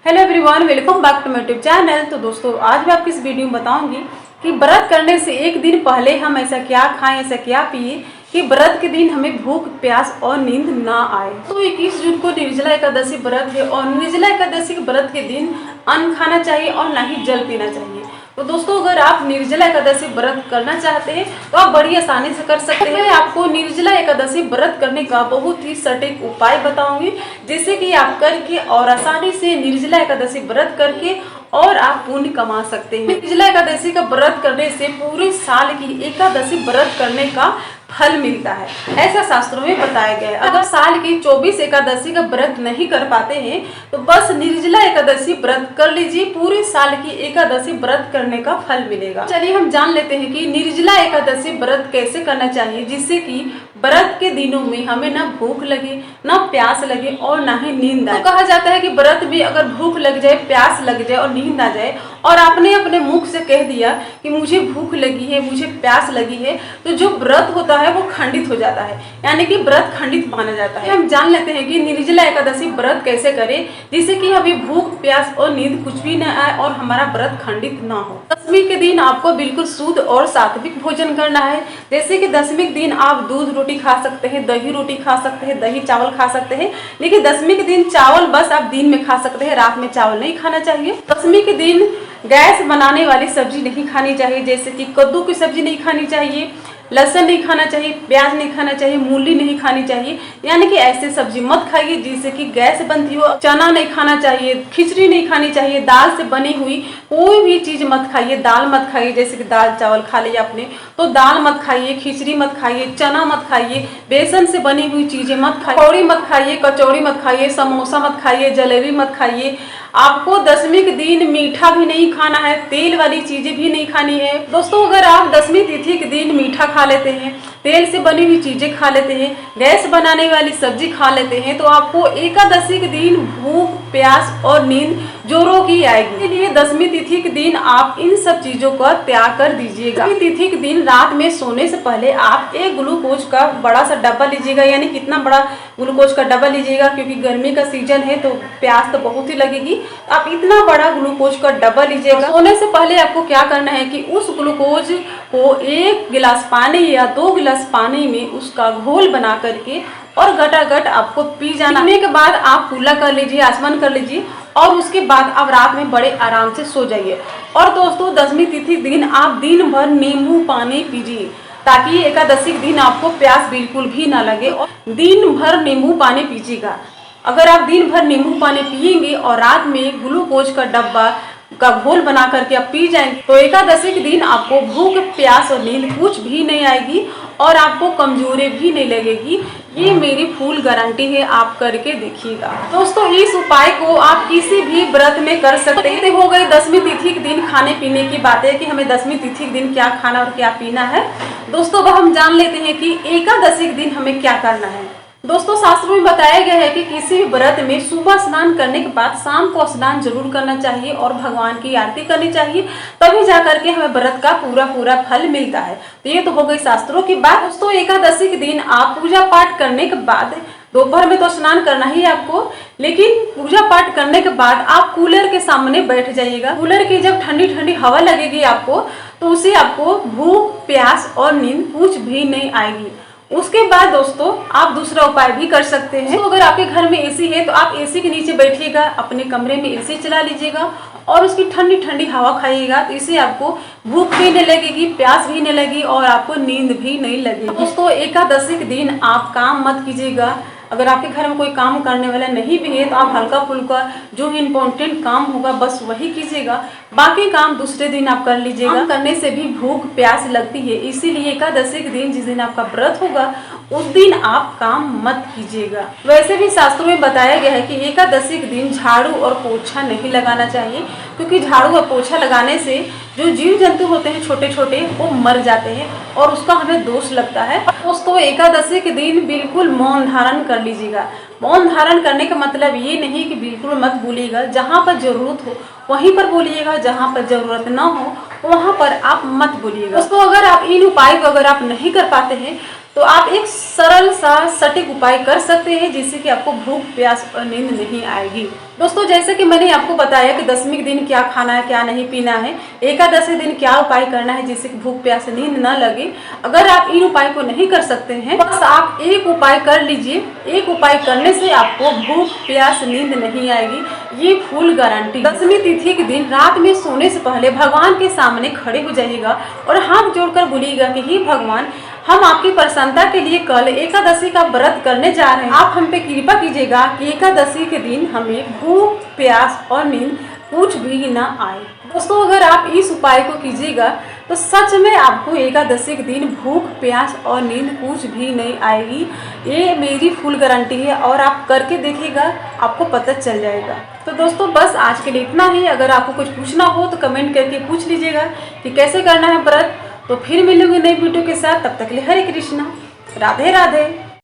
Hello everyone, welcome back to my YouTube channel. तो दोस्तों, आज मैं आपकी इस वीडियो में बताऊंगी कि व्रत करने से एक दिन पहले हम ऐसा क्या खाएं, ऐसा क्या पिए कि व्रत के दिन हमें भूख प्यास और नींद ना आए। तो 21 जून को निर्जला एकादशी व्रत है और निर्जला एकादशी के व्रत के दिन अन्न खाना चाहिए और ना ही जल पीना चाहिए। तो दोस्तों, अगर आप निर्जला एकादशी व्रत करना चाहते हैं तो आप बड़ी आसानी से कर सकते हैं। मैं आपको निर्जला एकादशी व्रत करने का बहुत ही सटीक उपाय बताऊंगी, जिससे कि आप करके और आसानी से निर्जला एकादशी व्रत करके और आप पुण्य कमा सकते हैं। निर्जला एकादशी का व्रत करने से पूरे साल की एकादशी व्रत करने का फल मिलता है, ऐसा शास्त्रों में बताया गया है। अगर साल की 24 एकादशी का व्रत नहीं कर पाते हैं तो बस निर्जला एकादशी व्रत कर लीजिए, पूरे साल की एकादशी व्रत करने का फल मिलेगा। चलिए हम जान लेते हैं कि निर्जला एकादशी व्रत कैसे करना चाहिए, जिससे कि व्रत के दिनों में हमें ना भूख लगे, ना प्यास लगे और ना ही नींद आए। तो कहा जाता है कि व्रत में अगर भूख लग जाए, प्यास लग जाए और नींद आ जाए और आपने अपने मुख से कह दिया कि मुझे भूख लगी है, मुझे प्यास लगी है, तो जो व्रत होता है वो खंडित हो जाता है, यानी कि व्रत खंडित माना जाता है। हम जान लेते हैं कि निर्जला एकादशी व्रत कैसे करें, जिससे कि हमें भूख प्यास और नींद कुछ भी न आए और हमारा व्रत खंडित ना हो। दशमी के दिन आपको बिल्कुल शुद्ध और सात्विक भोजन करना है। जैसे कि दशमी के दिन आप दूध रोटी खा सकते हैं, दही रोटी खा सकते हैं, दही चावल खा सकते हैं, लेकिन दशमी के दिन चावल बस आप दिन में खा सकते हैं, रात में चावल नहीं खाना चाहिए। दशमी के दिन गैस बनाने वाली सब्जी नहीं खानी चाहिए, जैसे कि कद्दू की सब्जी नहीं खानी चाहिए, लहसुन नहीं खाना चाहिए, प्याज नहीं खाना चाहिए, मूली नहीं खानी चाहिए, यानी कि ऐसे सब्जी मत खाइए जिससे कि गैस बनती हो। चना नहीं खाना चाहिए, खिचड़ी नहीं खानी चाहिए, दाल से बनी हुई कोई भी चीज मत खाइए, दाल मत खाइए। जैसे कि दाल चावल खा लिया आपने तो दाल मत खाइए, खिचड़ी मत खाइए, चना मत खाइए, बेसन से बनी हुई चीजें मत खाइए, पकौड़ी मत खाइए, कचौड़ी मत खाइए, समोसा मत खाइए, जलेबी मत खाइए। आपको दशमी के दिन मीठा भी नहीं खाना है, तेल वाली चीजें भी नहीं खानी है। दोस्तों, अगर आप दशमी तिथि के दिन मीठा खा लेते हैं, तेल से बनी हुई चीजें खा लेते हैं, गैस बनाने वाली सब्जी खा लेते हैं, तो आपको एकादशी के दिन भूख प्यास और नींद जोरों की आएगी। इसलिए दशमी तिथि के दिन आप इन सब चीजों का त्याग कर दीजिएगा। दशमी तिथि के दिन रात में सोने से पहले आप एक ग्लूकोज का बड़ा सा डब्बा लीजिएगा, यानी कितना बड़ा ग्लूकोज का डब्बा लीजिएगा, क्योंकि गर्मी का सीजन है तो प्यास तो बहुत ही लगेगी। आप इतना बड़ा ग्लूकोज का डब्बा लीजिएगा। सोने से पहले आपको क्या करना है कि उस ग्लूकोज को 1 गिलास पानी या 2 गिलास पानी में उसका घोल बना करके और गटागट आपको पी जाना। पीने के बाद आप कुल्ला कर लीजिए, आचमन कर लीजिए और उसके बाद आप रात में बड़े आराम से सो जाइए। और दोस्तों, दशमी तिथि दिन आप दिन भर नींबू पानी पीजिए, ताकि एकादशी के दिन आपको प्यास बिल्कुल भी ना लगे। और दिन भर नींबू पानी पीजिएगा। अगर आप दिन भर नींबू पानी पिएंगे और रात में ग्लूकोज का डब्बा का घोल बना करके आप पी जाएंगे तो एकादशी के दिन आपको भूख प्यास और नींद कुछ भी नहीं आएगी और आपको कमजोरी भी नहीं लगेगी। ये मेरी फुल गारंटी है, आप करके देखिएगा। दोस्तों, इस उपाय को आप किसी भी व्रत में कर सकते हैं। हो गई दशमी तिथि के दिन खाने पीने की बातें कि हमें दशमी तिथि के दिन क्या खाना और क्या पीना है। दोस्तों, अब हम जान लेते हैं कि एकादशी के दिन हमें क्या करना है। दोस्तों, शास्त्रों में बताया गया है कि किसी भी व्रत में सुबह स्नान करने के बाद शाम को स्नान जरूर करना चाहिए और भगवान की आरती करनी चाहिए, तभी जाकर के हमें व्रत का पूरा फल मिलता है। तो ये तो हो गई शास्त्रों की बात। दोस्तों, एकादशी के दिन आप पूजा पाठ करने के बाद दोपहर में तो स्नान करना ही आपको, लेकिन पूजा पाठ करने के बाद आप कूलर के सामने बैठ जाइएगा। कूलर की जब ठंडी ठंडी हवा लगेगी आपको, तो उससे आपको भूख प्यास और नींद कुछ भी नहीं आएगी। उसके बाद दोस्तों, आप दूसरा उपाय भी कर सकते हैं। तो अगर आपके घर में एसी है तो आप एसी के नीचे बैठिएगा, अपने कमरे में एसी चला लीजिएगा और उसकी ठंडी ठंडी हवा खाइएगा। तो इससे आपको भूख भी नहीं लगेगी, प्यास भी नहीं लगेगी और आपको नींद भी नहीं लगेगी। दोस्तों, एकादशी के दिन आप काम मत कीजिएगा। अगर आपके घर में कोई काम करने वाला नहीं भी है तो आप हल्का फुल्का जो इम्पोर्टेंट काम होगा बस वही कीजिएगा, बाकी काम दूसरे दिन आप कर लीजिएगा। काम करने से भी भूख प्यास लगती है, इसीलिए एकादशी के दिन जिस दिन आपका व्रत होगा उस दिन आप काम मत कीजिएगा। वैसे भी शास्त्रों में बताया गया है कि एकादशी के दिन झाड़ू और पोछा नहीं लगाना चाहिए, क्योंकि झाड़ू और पोछा लगाने से जो जीव जंतु होते हैं छोटे छोटे वो मर जाते हैं और उसका हमें दोष लगता है। दोस्तों, एकादशी के दिन बिल्कुल मौन धारण कर लीजिएगा। मौन धारण करने का मतलब ये नहीं कि बिल्कुल मत बोलिएगा, जहाँ पर जरूरत हो वहीं पर बोलिएगा, जहाँ पर जरूरत ना हो वहाँ पर आप मत बोलिएगा। दोस्तों, अगर आप इन उपाय को अगर आप नहीं कर पाते हैं तो आप एक सरल सा सटीक उपाय कर सकते हैं, जिससे कि आपको भूख प्यास और नींद नहीं आएगी। दोस्तों जैसे कि मैंने आपको बताया कि दशमी के दिन क्या खाना है, क्या नहीं पीना है, एकादशी दिन क्या उपाय करना है जिससे भूख प्यास नींद न लगे। अगर आप इन उपाय को नहीं कर सकते हैं, बस आप एक उपाय कर लीजिए। एक उपाय करने से आपको भूख प्यास नींद नहीं आएगी, ये फुल गारंटी। दशमी तिथि के दिन रात में सोने से पहले भगवान के सामने खड़े हो जाइएगा और हाथ जोड़कर बोलिएगा कि हे भगवान, हम आपकी प्रसन्नता के लिए कल एकादशी का व्रत करने जा रहे हैं। आप हम पे कृपा कीजिएगा कि एकादशी के दिन हमें भूख प्यास और नींद कुछ भी ना आए। दोस्तों अगर आप इस उपाय को कीजिएगा तो सच में आपको एकादशी के दिन भूख प्यास और नींद कुछ भी नहीं आएगी, ये मेरी फुल गारंटी है। और आप करके देखिएगा, आपको पता चल जाएगा। तो दोस्तों बस आज के लिए इतना ही। अगर आपको कुछ पूछना हो तो कमेंट करके पूछ लीजिएगा कि कैसे करना है व्रत। तो फिर मिलूंगी नई वीडियो के साथ, तब तक के लिए हरे कृष्णा, राधे राधे।